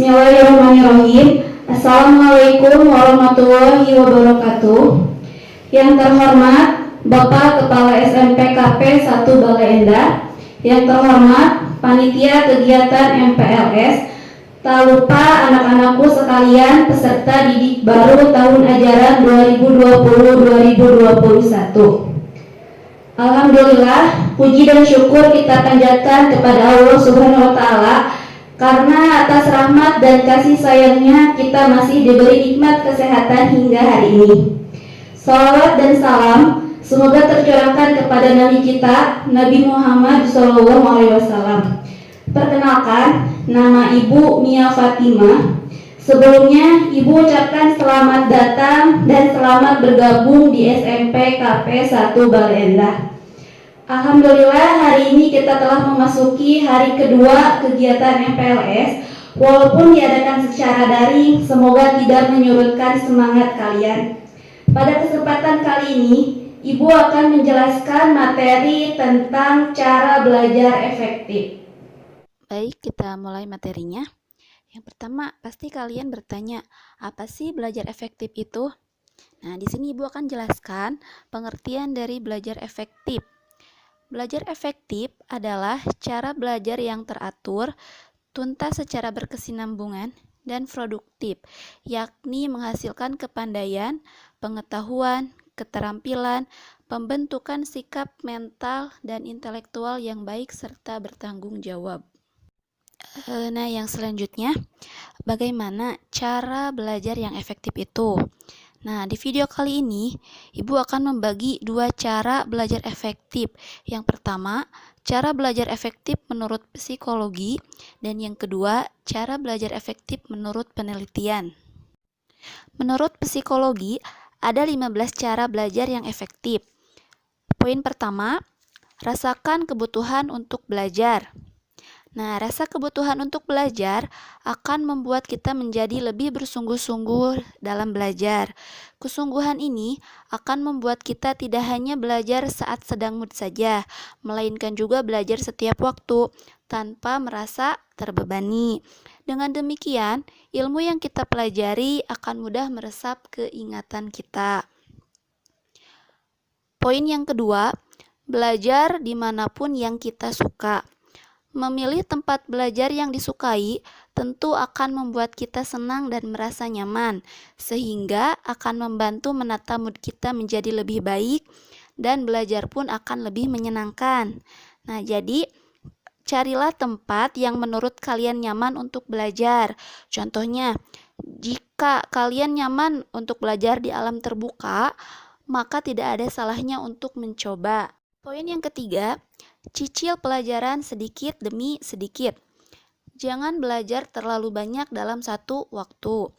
Bismillahirrahmanirrahim. Assalamualaikum warahmatullahi wabarakatuh. Yang terhormat Bapak Kepala SMP KP 1 Balai Endah, yang terhormat Panitia Kegiatan MPLS, tak lupa anak-anakku sekalian peserta didik baru tahun ajaran 2020-2021. Alhamdulillah, puji dan syukur kita panjatkan kepada Allah Subhanahu wa Ta'ala, karena atas rahmat dan kasih sayangnya kita masih diberi nikmat kesehatan hingga hari ini. Salawat dan salam semoga tercurahkan kepada Nabi kita, Nabi Muhammad SAW. Perkenalkan, nama Ibu Mia Fatimah. Sebelumnya, Ibu ucapkan selamat datang dan selamat bergabung di SMP KP 1 Balai Endah. Alhamdulillah, hari ini kita telah memasuki hari kedua kegiatan MPLS. Walaupun diadakan secara daring, semoga tidak menyurutkan semangat kalian. Pada kesempatan kali ini, Ibu akan menjelaskan materi tentang cara belajar efektif. Baik, kita mulai materinya. Yang pertama, pasti kalian bertanya, apa sih belajar efektif itu? Nah, di sini Ibu akan jelaskan pengertian dari belajar efektif. Belajar efektif adalah cara belajar yang teratur, tuntas secara berkesinambungan, dan produktif, yakni menghasilkan kepandaian, pengetahuan, keterampilan, pembentukan sikap mental dan intelektual yang baik serta bertanggung jawab. Nah, yang selanjutnya, bagaimana cara belajar yang efektif itu? Nah, di video kali ini, Ibu akan membagi dua cara belajar efektif. Yang pertama, cara belajar efektif menurut psikologi, dan yang kedua, cara belajar efektif menurut penelitian. Menurut psikologi, ada 15 cara belajar yang efektif. Poin pertama, rasakan kebutuhan untuk belajar. Nah, rasa kebutuhan untuk belajar akan membuat kita menjadi lebih bersungguh-sungguh dalam belajar. Kesungguhan ini akan membuat kita tidak hanya belajar saat sedang mood saja, melainkan juga belajar setiap waktu tanpa merasa terbebani. Dengan demikian, ilmu yang kita pelajari akan mudah meresap ke ingatan kita. Poin yang kedua, belajar dimanapun yang kita suka. Memilih tempat belajar yang disukai tentu akan membuat kita senang dan merasa nyaman, sehingga akan membantu menata mood kita menjadi lebih baik dan belajar pun akan lebih menyenangkan. Nah, jadi carilah tempat yang menurut kalian nyaman untuk belajar. Contohnya, jika kalian nyaman untuk belajar di alam terbuka, maka tidak ada salahnya untuk mencoba. Poin yang ketiga, cicil pelajaran sedikit demi sedikit. Jangan belajar terlalu banyak dalam satu waktu.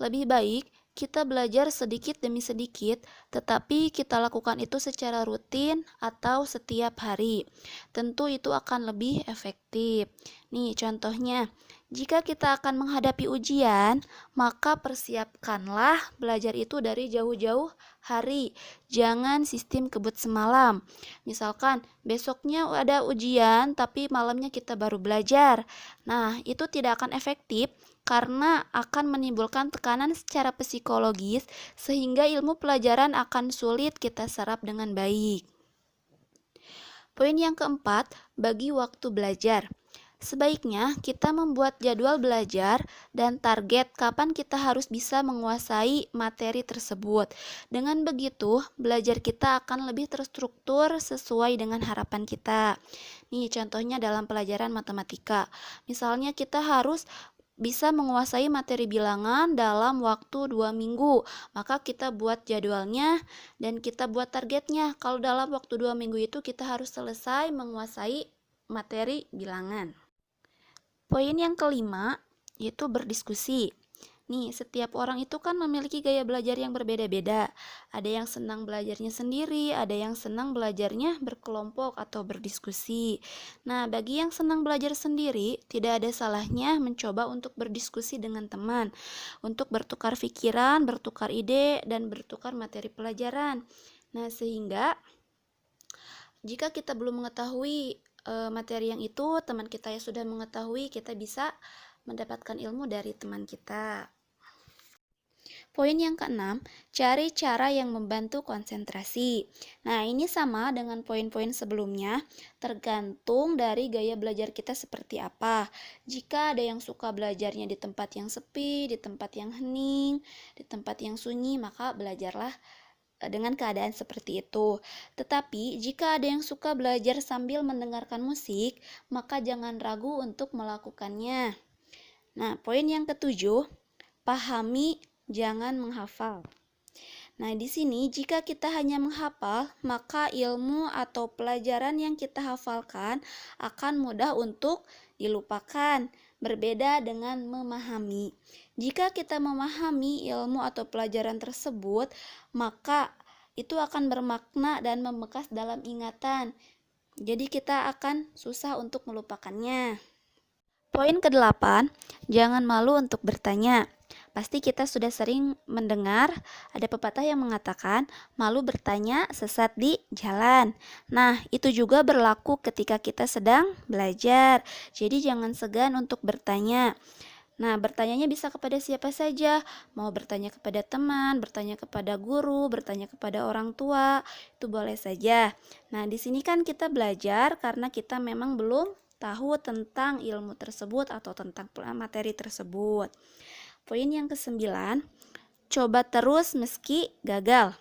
Lebih baik kita belajar sedikit demi sedikit, tetapi kita lakukan itu secara rutin atau setiap hari. Tentu itu akan lebih efektif. Nih, contohnya, jika kita akan menghadapi ujian, maka persiapkanlah belajar itu dari jauh-jauh hari. Jangan sistem kebut semalam. Misalkan besoknya ada ujian tapi malamnya kita baru belajar. Nah, itu tidak akan efektif karena akan menimbulkan tekanan secara psikologis sehingga ilmu pelajaran akan sulit kita serap dengan baik. Poin yang keempat, bagi waktu belajar. Sebaiknya kita membuat jadwal belajar dan target kapan kita harus bisa menguasai materi tersebut. Dengan begitu, belajar kita akan lebih terstruktur sesuai dengan harapan kita. Nih, contohnya dalam pelajaran matematika. Misalnya kita harus bisa menguasai materi bilangan dalam waktu 2 minggu, maka kita buat jadwalnya dan kita buat targetnya. Kalau dalam waktu 2 minggu itu kita harus selesai menguasai materi bilangan. Poin yang kelima, yaitu berdiskusi. Nih, setiap orang itu kan memiliki gaya belajar yang berbeda-beda. Ada yang senang belajarnya sendiri, ada yang senang belajarnya berkelompok atau berdiskusi. Nah, bagi yang senang belajar sendiri, tidak ada salahnya mencoba untuk berdiskusi dengan teman, untuk bertukar pikiran, bertukar ide, dan bertukar materi pelajaran. Nah, sehingga jika kita belum mengetahui materi yang itu, teman kita yang sudah mengetahui, kita bisa mendapatkan ilmu dari teman kita. Poin yang keenam, cari cara yang membantu konsentrasi. Nah, ini sama dengan poin-poin sebelumnya, tergantung dari gaya belajar kita seperti apa. Jika ada yang suka belajarnya di tempat yang sepi, di tempat yang hening, di tempat yang sunyi, maka belajarlah dengan keadaan seperti itu. Tetapi, jika ada yang suka belajar sambil mendengarkan musik, maka jangan ragu untuk melakukannya. Nah, poin yang ketujuh, pahami, jangan menghafal. Nah, di sini jika kita hanya menghafal, maka ilmu atau pelajaran yang kita hafalkan akan mudah untuk dilupakan. Berbeda dengan memahami. Jika kita memahami ilmu atau pelajaran tersebut, maka itu akan bermakna dan membekas dalam ingatan. Jadi kita akan susah untuk melupakannya. Poin ke-8, jangan malu untuk bertanya. Pasti kita sudah sering mendengar ada pepatah yang mengatakan malu bertanya sesat di jalan. Nah, itu juga berlaku ketika kita sedang belajar. Jadi jangan segan untuk bertanya. Nah, bertanyanya bisa kepada siapa saja. Mau bertanya kepada teman, bertanya kepada guru, bertanya kepada orang tua, itu boleh saja. Nah, di sini kan kita belajar karena kita memang belum tahu tentang ilmu tersebut atau tentang materi tersebut. Poin yang ke-9, coba terus meski gagal.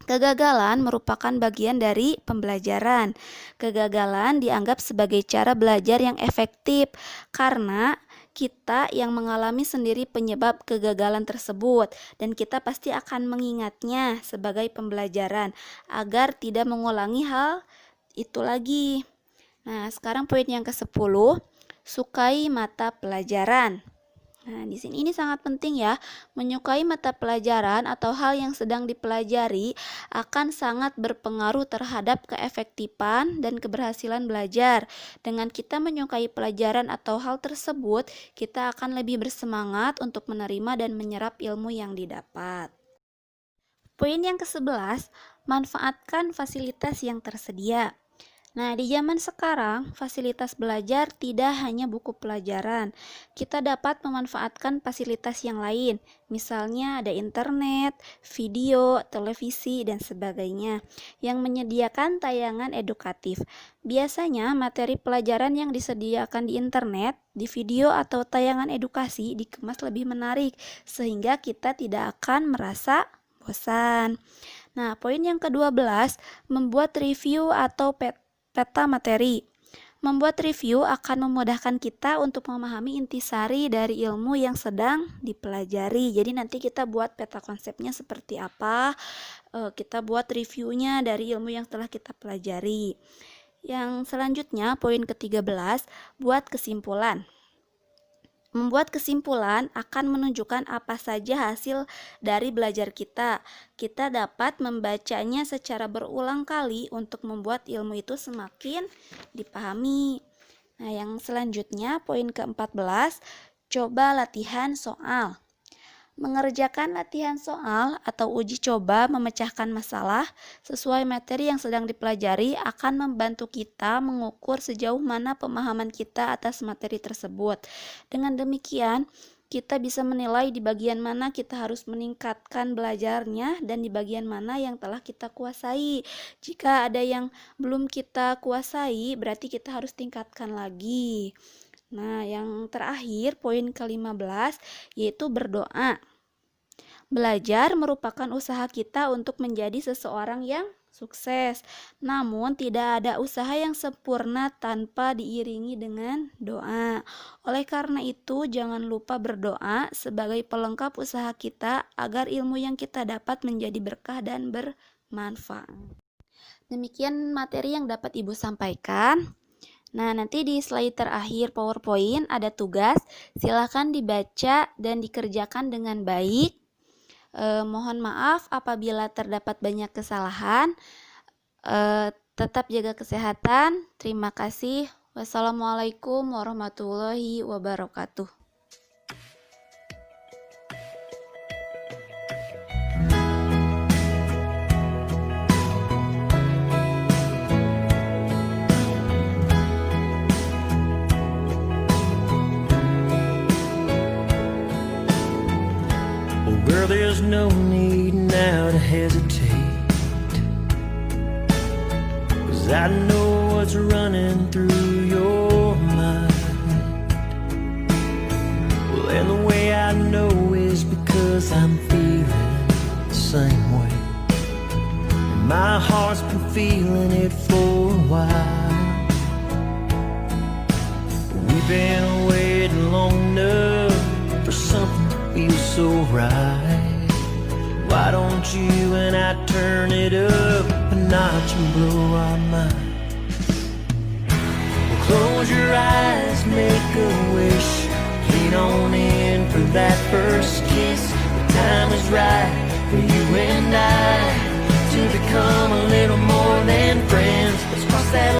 Kegagalan merupakan bagian dari pembelajaran. Kegagalan dianggap sebagai cara belajar yang efektif karena kita yang mengalami sendiri penyebab kegagalan tersebut dan kita pasti akan mengingatnya sebagai pembelajaran agar tidak mengulangi hal itu lagi. Nah, sekarang poin yang ke-10, sukai mata pelajaran. Nah, di sini ini sangat penting ya. Menyukai mata pelajaran atau hal yang sedang dipelajari akan sangat berpengaruh terhadap keefektifan dan keberhasilan belajar. Dengan kita menyukai pelajaran atau hal tersebut, kita akan lebih bersemangat untuk menerima dan menyerap ilmu yang didapat. Poin yang ke-11, manfaatkan fasilitas yang tersedia. Nah, di zaman sekarang, fasilitas belajar tidak hanya buku pelajaran. Kita dapat memanfaatkan fasilitas yang lain, misalnya ada internet, video, televisi, dan sebagainya, yang menyediakan tayangan edukatif. Biasanya, materi pelajaran yang disediakan di internet, di video atau tayangan edukasi dikemas lebih menarik, sehingga kita tidak akan merasa bosan. Nah, poin yang ke-12, membuat review atau peta materi. Membuat review akan memudahkan kita untuk memahami intisari dari ilmu yang sedang dipelajari. Jadi nanti kita buat peta konsepnya seperti apa, kita buat reviewnya dari ilmu yang telah kita pelajari. Yang selanjutnya, poin ke-13, buat kesimpulan. Membuat kesimpulan akan menunjukkan apa saja hasil dari belajar kita. Kita dapat membacanya secara berulang kali untuk membuat ilmu itu semakin dipahami. Nah, yang selanjutnya poin ke-14, coba latihan soal. Mengerjakan latihan soal atau uji coba memecahkan masalah sesuai materi yang sedang dipelajari akan membantu kita mengukur sejauh mana pemahaman kita atas materi tersebut. Dengan demikian, kita bisa menilai di bagian mana kita harus meningkatkan belajarnya dan di bagian mana yang telah kita kuasai. Jika ada yang belum kita kuasai, berarti kita harus tingkatkan lagi. Nah, yang terakhir, poin ke-15, yaitu berdoa. Belajar merupakan usaha kita untuk menjadi seseorang yang sukses. Namun, tidak ada usaha yang sempurna tanpa diiringi dengan doa. Oleh karena itu, jangan lupa berdoa sebagai pelengkap usaha kita agar ilmu yang kita dapat menjadi berkah dan bermanfaat. Demikian materi yang dapat Ibu sampaikan. Nah, nanti di slide terakhir PowerPoint ada tugas, silakan dibaca dan dikerjakan dengan baik. Mohon maaf apabila terdapat banyak kesalahan. Tetap jaga kesehatan. Terima kasih. Wassalamualaikum warahmatullahi wabarakatuh. there's no need now to hesitate, 'cause I know what's running through your mind. Well, and the way I know is because I'm feeling the same way, and my heart's been feeling it for a while. We've been waiting long enough for something to feel so right. Why don't you and I turn it up a notch and blow our minds? Well, close your eyes, make a wish, lean on in for that first kiss. The time is right for you